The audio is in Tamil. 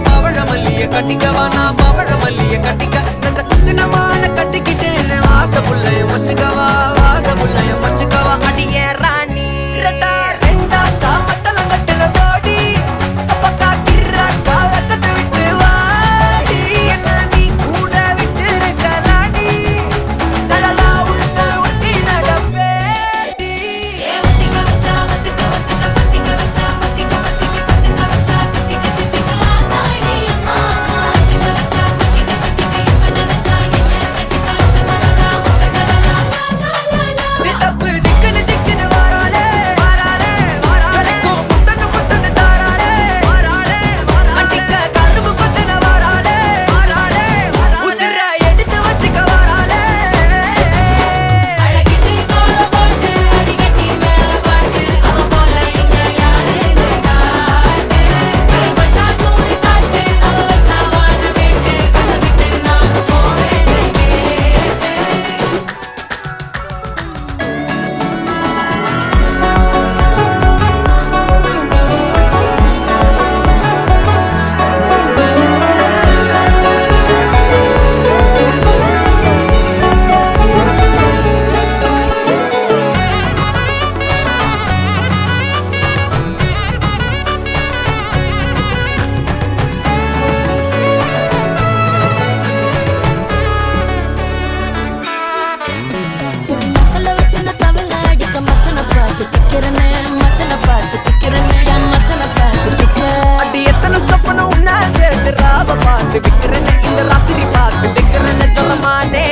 பவழமல்லிய கட்டிக்கவா நான் பவழமல்லிய கட்டிக்க நஞ்ச குத்தினமான கட்டிக்கிட்டேன் வாச புள்ளைய வச்சுக்கவா வாச புள்ளைய வச்சுக்கவா அடியே ராணி ரெண்டா ரெண்டா தாமத்தல கட்டுற தோடி பக்கா கிராக்கா வெக்கத்தை விட்டு வாடி என்ன நீ கூட விட்டு இருக்கலாடி நலலா உன்ன ஒட்டி நடப்பேடி ஏவத்திக்க வச்சா வத்திக்க வத்திக்க பத்திக்க வச்சா பத்திக்க வத்திக்க பத்திக்க வச்சா தித்திக்க தித்திக்க ஆத்தாடி அம்மா வத்திக்க வச்சா பத்திக்க பத்திக்க எப்ப நினைச்சா என்ன கட்டிக்கா மலலா மலலா சித்தப்பு சிக்கனு சிக்கனு வாராளே வாராளே வாராளே முத்தனு முத்தனு தாராளே வாராளே வாராளே அட்டிக்க கரும்பு கொத்தன வாராளே வாராளே உசிர எடுத்து வச்சுக்க வாராளே அழகிட்டு கோல போட்டு அடிக்கட்டி மேல பாட்டு அவ போல எங்க யாருன்னு காட்டு கைப்பட்டா தூரி காட்டு அவ வச்சா வாழ விட்டு கசவிட்டு நானும் போவேன் பொடி நக்கல வச்சு நான் தவள அடிக்க மச்சனை பார்த்து திக்கிறனே மச்சனை பார்த்து திக்கிறனே என் மச்சனை பார்த்து திக்கிற அடி எத்தனை சொப்பனம் உன்னா சேர்த்து ராவ பார்த்து விக்கிறேன்னு இந்த ராத்திரி பார்த்து விக்கிறேன்னு சொல்லமானே